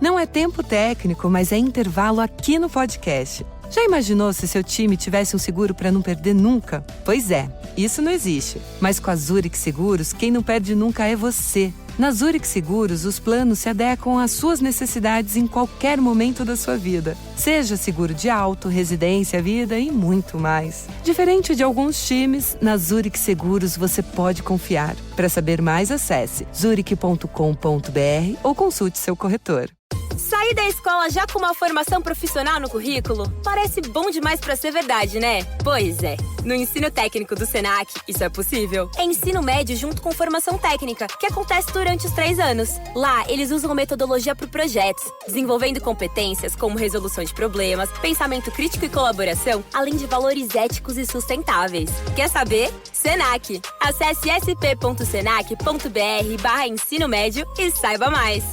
Não é tempo técnico, mas é intervalo aqui no podcast. Já imaginou se seu time tivesse um seguro para não perder nunca? Pois é, isso não existe. Mas com a Zurich Seguros, quem não perde nunca é você. Na Zurich Seguros, os planos se adequam às suas necessidades em qualquer momento da sua vida. Seja seguro de auto, residência, vida e muito mais. Diferente de alguns times, na Zurich Seguros você pode confiar. Para saber mais, acesse zurich.com.br ou consulte seu corretor. Sair da escola já com uma formação profissional no currículo? Parece bom demais pra ser verdade, né? Pois é. No ensino técnico do Senac, isso é possível. É ensino médio junto com formação técnica, que acontece durante os 3 anos. Lá, eles usam metodologia para projetos, desenvolvendo competências como resolução de problemas, pensamento crítico e colaboração, além de valores éticos e sustentáveis. Quer saber? Senac. Acesse sp.senac.br/ensino médio e saiba mais.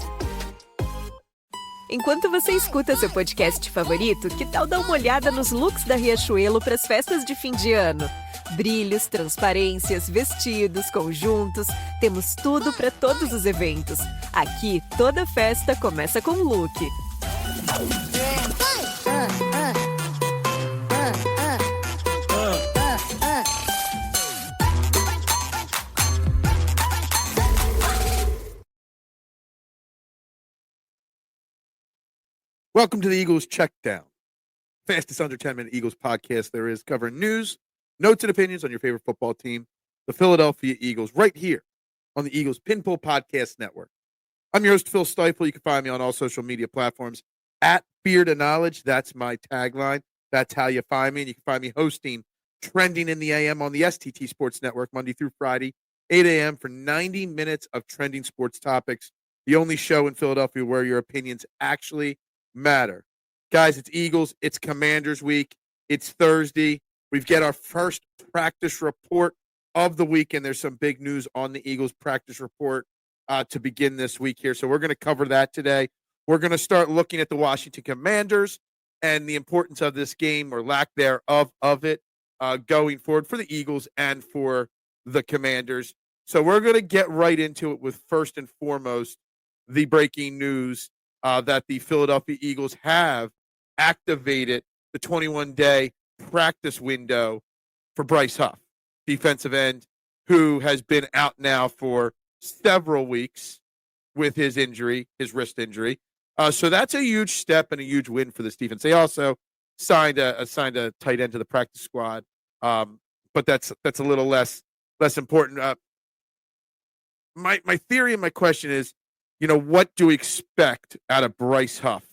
Enquanto você escuta seu podcast favorito, que tal dar uma olhada nos looks da Riachuelo para as festas de fim de ano? Brilhos, transparências, vestidos, conjuntos, temos tudo para todos os eventos. Aqui, toda festa começa com look. Welcome to the Eagles Checkdown, fastest under 10-minute Eagles podcast there is, covering news, notes, and opinions on your favorite football team, the Philadelphia Eagles, right here on the Eagles Pinpool Podcast Network. I'm your host, Phil Stiefel. You can find me on all social media platforms at Beard of Knowledge. That's my tagline. That's how you find me. And you can find me hosting Trending in the AM on the STT Sports Network Monday through Friday, 8 a.m. for 90 minutes of trending sports topics, the only show in Philadelphia where your opinions actually matter. Guys, it's Eagles, it's Commanders week, it's Thursday. We've got our first practice report of the week, and there's some big news on the Eagles practice report to begin this week here. So we're going to cover that today. We're going to start looking at the Washington Commanders and the importance of this game, or lack thereof of it, going forward for the Eagles and for the Commanders. So we're going to get right into it with, first and foremost, the breaking news that the Philadelphia Eagles have activated the 21-day practice window for Bryce Huff, defensive end, who has been out now for several weeks with his injury, his wrist injury. So that's a huge step and a huge win for this defense. They also signed a tight end to the practice squad, but that's a little less important. My theory and my question is, what do we expect out of Bryce Huff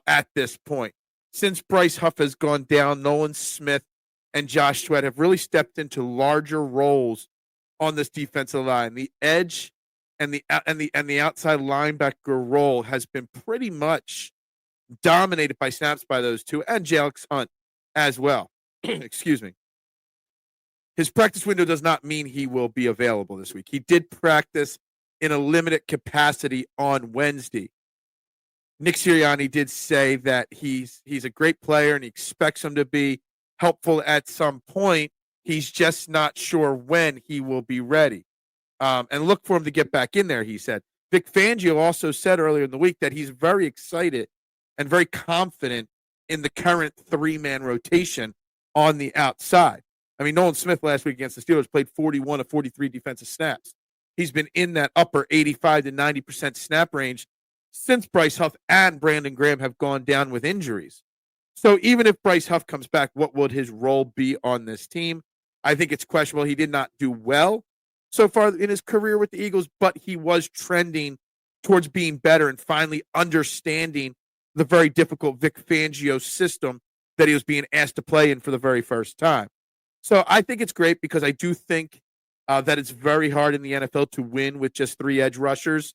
at this point? Since Bryce Huff has gone down, Nolan Smith and Josh Sweat have really stepped into larger roles on this defensive line. The edge and the outside linebacker role has been pretty much dominated by snaps by those two, and Alex Hunt as well. Excuse me. His practice window does not mean he will be available this week. He did practice in a limited capacity on Wednesday. Nick Sirianni did say that he's a great player and he expects him to be helpful at some point. He's just not sure when he will be ready. And look for him to get back in there, he said. Vic Fangio also said earlier in the week that he's very excited and very confident in the current 3-man rotation on the outside. I mean, Nolan Smith last week against the Steelers played 41 of 43 defensive snaps. He's been in that upper 85 to 90% snap range since Bryce Huff and Brandon Graham have gone down with injuries. So even if Bryce Huff comes back, what would his role be on this team? I think it's questionable. He did not do well so far in his career with the Eagles, but he was trending towards being better and finally understanding the very difficult Vic Fangio system that he was being asked to play in for the very first time. So I think it's great, because I do think that it's very hard in the NFL to win with just 3 edge rushers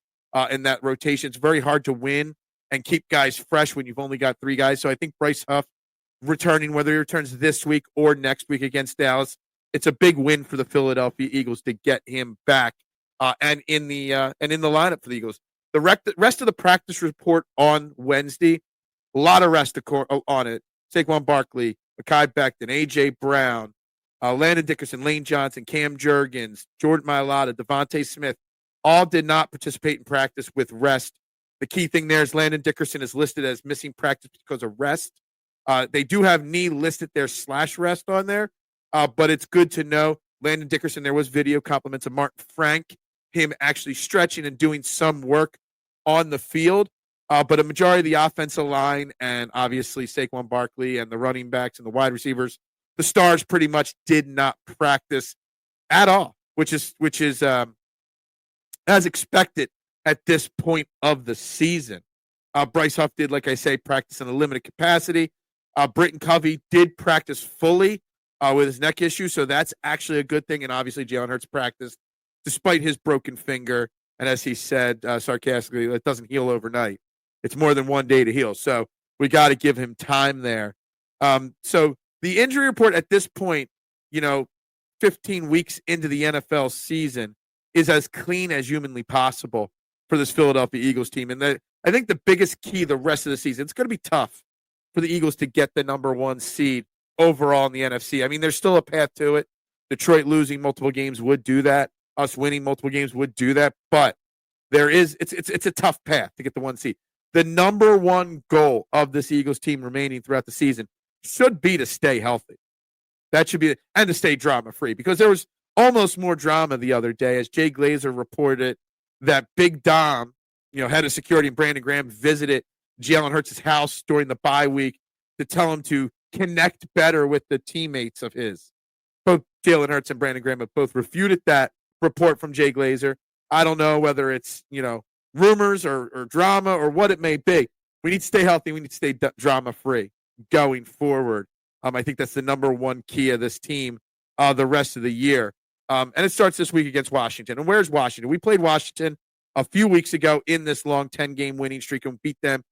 in that rotation. It's very hard to win and keep guys fresh when you've only got 3 guys. So I think Bryce Huff returning, whether he returns this week or next week against Dallas, it's a big win for the Philadelphia Eagles to get him back and in the lineup for the Eagles. The rest of the practice report on Wednesday, a lot of rest on it. Saquon Barkley, Mekhi Becton, A.J. Brown, Landon Dickerson, Lane Johnson, Cam Jurgens, Jordan Mailata, Devontae Smith, all did not participate in practice with rest The key thing there is Landon Dickerson is listed as missing practice because of rest. They do have knee listed there /rest on there, but it's good to know. Landon Dickerson, there was video compliments of Martin Frank, him actually stretching and doing some work on the field. But a majority of the offensive line and obviously Saquon Barkley and the running backs and the wide receivers, the stars pretty much did not practice at all, which is as expected at this point of the season. Bryce Huff did, like I say, practice in a limited capacity. Britton Covey did practice fully with his neck issue, so that's actually a good thing. And obviously Jalen Hurts practiced despite his broken finger. And as he said sarcastically, it doesn't heal overnight. It's more than 1 day to heal. So we got to give him time there. So the injury report at this point, 15 weeks into the NFL season, is as clean as humanly possible for this Philadelphia Eagles team. And I think the biggest key the rest of the season, it's going to be tough for the Eagles to get the number 1 seed overall in the NFC. I mean, there's still a path to it. Detroit losing multiple games would do that. Us winning multiple games would do that. But it's a tough path to get the 1 seed. The number 1 goal of this Eagles team remaining throughout the season should be to stay healthy. That should be, and to stay drama-free, because there was almost more drama the other day as Jay Glazer reported that Big Dom, head of security, and Brandon Graham visited Jalen Hurts' house during the bye week to tell him to connect better with the teammates of his. Both Jalen Hurts and Brandon Graham have both refuted that report from Jay Glazer. I don't know whether it's, rumors or drama or what it may be. We need to stay healthy. We need to stay drama-free going forward. I think that's the number 1 key of this team the rest of the year. And it starts this week against Washington. And where's Washington? We played Washington a few weeks ago in this long 10-game winning streak and beat them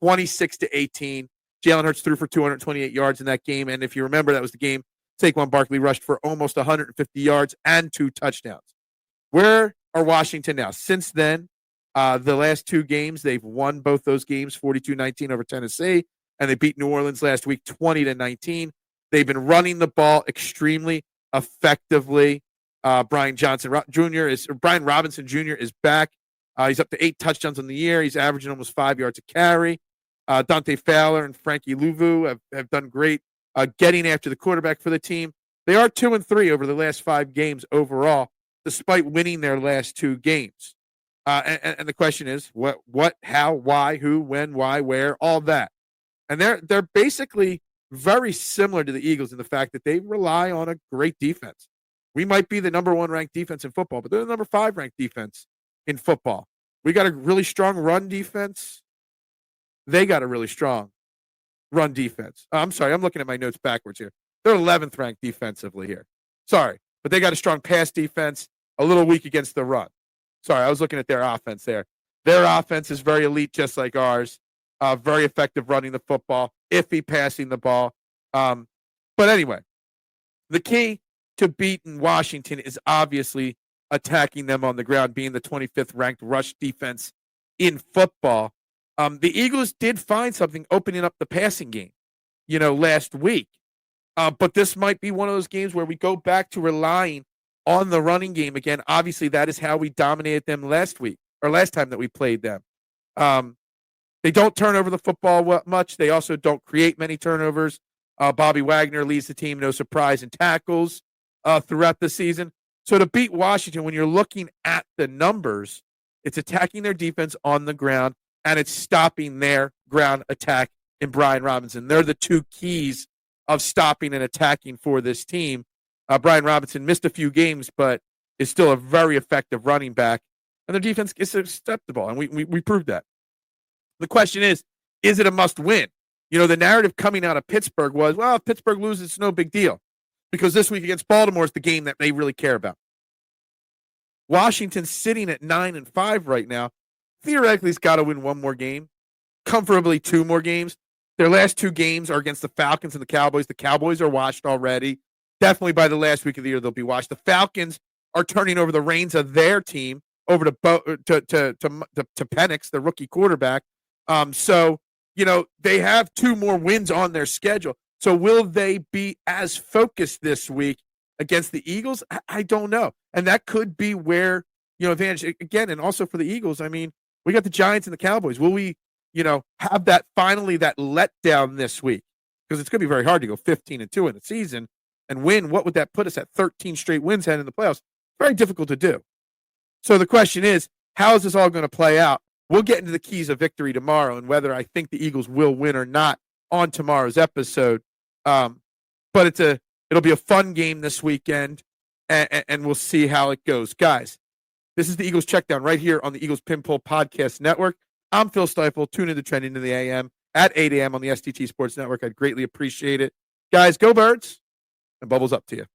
26-18. Jalen Hurts threw for 228 yards in that game. And if you remember, that was the game Saquon Barkley rushed for almost 150 yards and 2 touchdowns. Where are Washington now? Since then, the last 2 games, they've won both those games, 42-19 over Tennessee, and they beat New Orleans last week 20-19. They've been running the ball extremely effectively. Brian Robinson Jr. is back. He's up to 8 touchdowns on the year. He's averaging almost 5 yards a carry. Dante Fowler and Frankie Louvu have done great getting after the quarterback for the team. They are 2-3 over the last 5 games overall, despite winning their last 2 games. And the question is, what, how, why, who, when, why, where, all that. And they're basically very similar to the Eagles in the fact that they rely on a great defense. We might be the number 1 ranked defense in football, but they're the number 5 ranked defense in football. We got a really strong run defense. They got a really strong run defense. I'm sorry, I'm looking at my notes backwards here. They're 11th ranked defensively here. Sorry, but they got a strong pass defense, a little weak against the run. Sorry, I was looking at their offense there. Their offense is very elite, just like ours. Very effective running the football, iffy passing the ball. But anyway, the key to beating Washington is obviously attacking them on the ground, being the 25th ranked rush defense in football. The Eagles did find something opening up the passing game, last week. But this might be one of those games where we go back to relying on the running game again. Obviously, that is how we dominated them last time that we played them. They don't turn over the football much. They also don't create many turnovers. Bobby Wagner leads the team, no surprise, in tackles throughout the season. So to beat Washington, when you're looking at the numbers, it's attacking their defense on the ground, and it's stopping their ground attack in Brian Robinson. They're the 2 keys of stopping and attacking for this team. Brian Robinson missed a few games, but is still a very effective running back, and their defense is susceptible, and we proved that. The question is it a must-win? The narrative coming out of Pittsburgh was, well, if Pittsburgh loses, it's no big deal, because this week against Baltimore is the game that they really care about. Washington's sitting at 9-5 right now. Theoretically, he's got to win 1 more game, comfortably 2 more games. Their last 2 games are against the Falcons and the Cowboys. The Cowboys are washed already. Definitely by the last week of the year, they'll be washed. The Falcons are turning over the reins of their team over to Penix, the rookie quarterback. So, they have 2 more wins on their schedule. So will they be as focused this week against the Eagles? I don't know. And that could be where, advantage again. And also for the Eagles, I mean, We got the Giants and the Cowboys. Will we, have that letdown this week? Because it's going to be very hard to go 15-2 in the season and win. What would that put us at? 13 straight wins heading in the playoffs. Very difficult to do. So the question is, how is this all going to play out? We'll get into the keys of victory tomorrow and whether I think the Eagles will win or not on tomorrow's episode. But it'll be a fun game this weekend, and we'll see how it goes. Guys, this is the Eagles Checkdown right here on the Eagles Pinpoll Podcast Network. I'm Phil Stiefel. Tune in to Trending to the AM at 8 a.m. on the STT Sports Network. I'd greatly appreciate it. Guys, go Birds, and bubbles up to you.